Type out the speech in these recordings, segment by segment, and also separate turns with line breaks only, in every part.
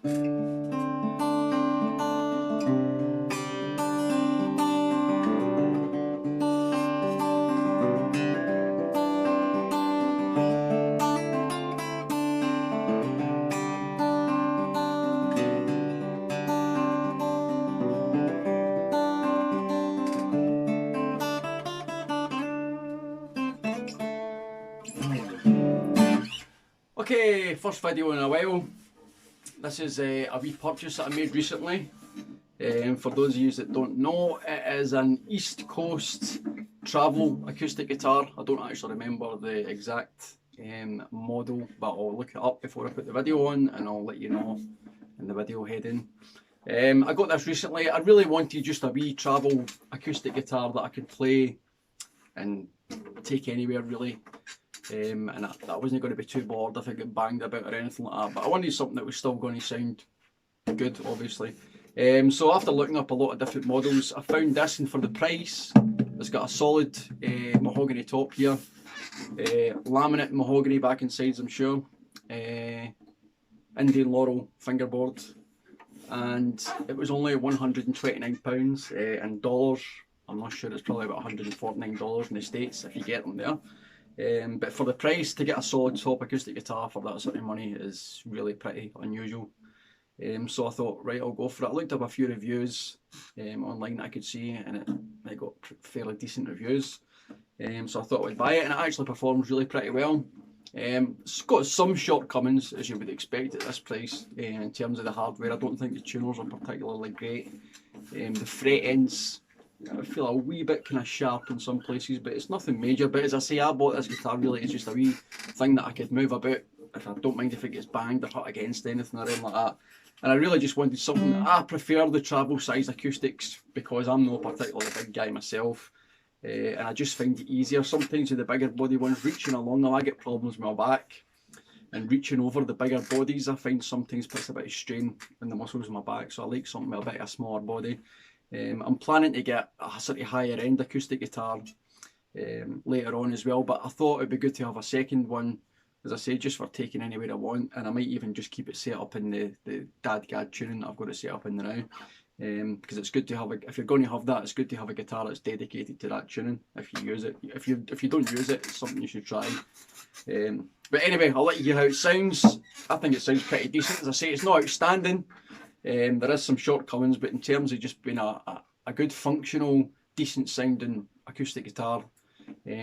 Okay, first video in a while. This is a wee purchase that I made recently. For those of you that don't know, it is an East Coast travel acoustic guitar. I don't actually remember the exact model, but I'll look it up before I put the video on and I'll let you know in the video heading. I got this recently. I really wanted just a wee travel acoustic guitar that I could play and take anywhere really. And I wasn't going to be too bored if I got banged about or anything like that, but I wanted something that was still going to sound good, obviously. So after looking up a lot of different models, I found this, and for the price, it's got a solid mahogany top here, laminate mahogany back and sides, I'm sure, Indian laurel fingerboard, and it was only £129 in dollars. I'm not sure, it's probably about $149 in the States if you get them there. But for the price, to get a solid top acoustic guitar for that sort of money is really pretty unusual. So I thought, right, I'll go for it. I looked up a few reviews online that I could see, and it got fairly decent reviews. So I thought I would buy it, and it actually performs really pretty well. It's got some shortcomings, as you would expect at this price, in terms of the hardware. I don't think the tuners are particularly great. The fret ends, I feel a wee bit kind of sharp in some places, but it's nothing major. But as I say, I bought this guitar really as just a wee thing that I could move about. If I don't mind if it gets banged or hit against anything or anything like that. And I really just wanted something. I prefer the travel size acoustics because I'm not particularly a big guy myself, and I just find it easier sometimes with the bigger body ones. Reaching along them, I get problems with my back, and reaching over the bigger bodies I find sometimes puts a bit of strain in the muscles of my back. So I like something with a bit of a smaller body. I'm planning to get a sort of higher end acoustic guitar later on as well, but I thought it'd be good to have a second one, as I say, just for taking anywhere I want, and I might even just keep it set up in the dadgad tuning that I've got it set up in now, because it's good to have if you're going to have that, it's good to have a guitar that's dedicated to that tuning if you use it. If you don't use it, it's something you should try. But anyway, I'll let you hear how it sounds. I think it sounds pretty decent. As I say, it's not outstanding. There is some shortcomings, but in terms of just being a good functional, decent sounding acoustic guitar,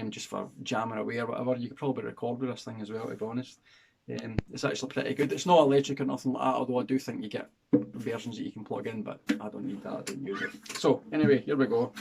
just for jamming away or whatever, you could probably record with this thing as well, to be honest. It's actually pretty good. It's not electric or nothing like that, although I do think you get versions that you can plug in, but I don't need that, I don't use it. So anyway, here we go.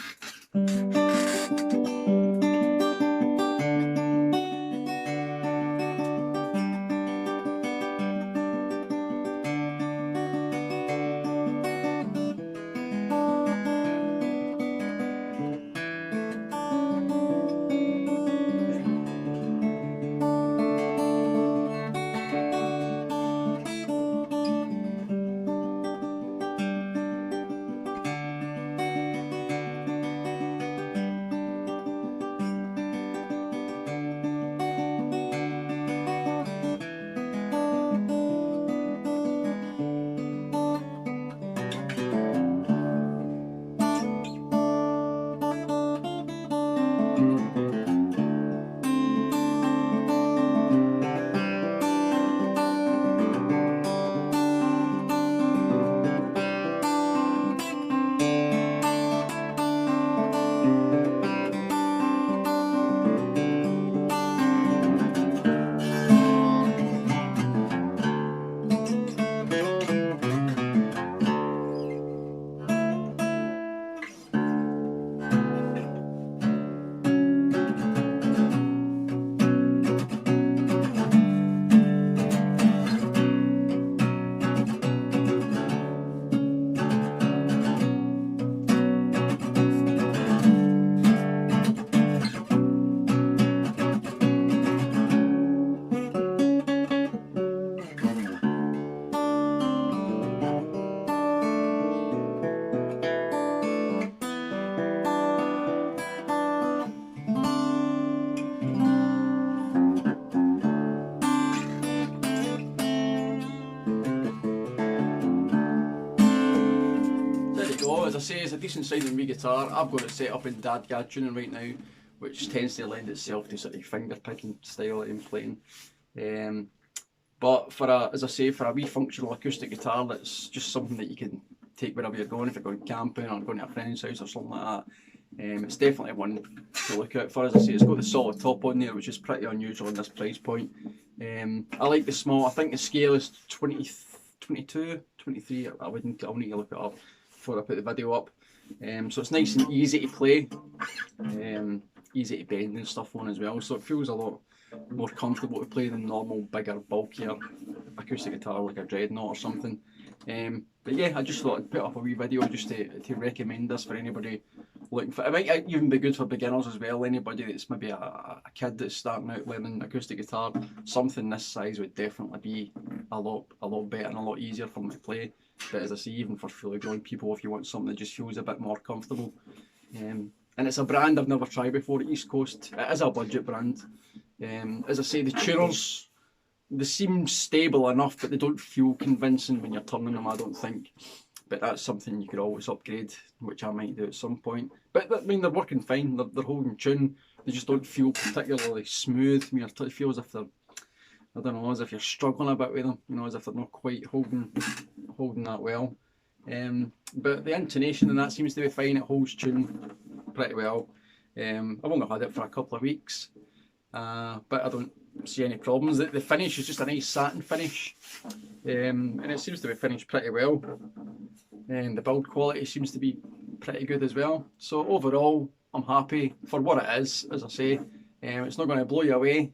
So as I say, it's a decent sounding wee guitar. I've got it set up in DAD tuning right now, which tends to lend itself to sort of finger picking style that I'm playing. But for as I say, for a wee functional acoustic guitar, that's just something that you can take wherever you're going, if you're going camping or going to a friend's house or something like that. It's definitely one to look out for. As I say, it's got the solid top on there, which is pretty unusual in this price point. I like the small. I think the scale is 22, 23. I'll need to look it up before I put the video up. So it's nice and easy to play, easy to bend and stuff on as well. So it feels a lot more comfortable to play than normal, bigger, bulkier acoustic guitar like a Dreadnought or something. But yeah, I just thought I'd put up a wee video just to recommend this for anybody looking for. It might even be good for beginners as well. Anybody that's maybe a kid that's starting out learning acoustic guitar, something this size would definitely be a lot better and a lot easier for them to play. But as I say, even for fully grown people, if you want something that just feels a bit more comfortable. And it's a brand I've never tried before, East Coast. It is a budget brand. As I say, the tuners, they seem stable enough, but they don't feel convincing when you're turning them, I don't think. But that's something you could always upgrade, which I might do at some point. But I mean, they're working fine, they're holding tune, they just don't feel particularly smooth. I mean, it feels as if they're, I don't know, as if you're struggling a bit with them, you know, as if they're not quite holding that well. But the intonation and that seems to be fine, it holds tune pretty well. I've only had it for a couple of weeks, but I don't see any problems. The finish is just a nice satin finish, and it seems to be finished pretty well, and the build quality seems to be pretty good as well. So overall, I'm happy for what it is. As I say, it's not going to blow you away.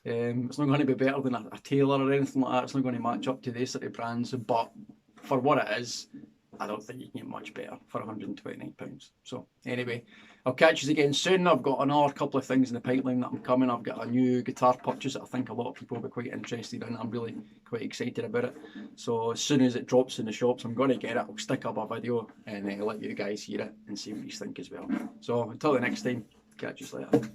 It's not going to be better than a Taylor or anything like that. It's not going to match up to these sort of brands, but for what it is, I don't think you can get much better for £129. So anyway, I'll catch you again soon. I've got another couple of things in the pipeline that I'm coming. I've got a new guitar purchase that I think a lot of people will be quite interested in. I'm really quite excited about it. So as soon as it drops in the shops, I'm going to get it. I'll stick up a video and let you guys hear it and see what you think as well. So until the next time, catch you later.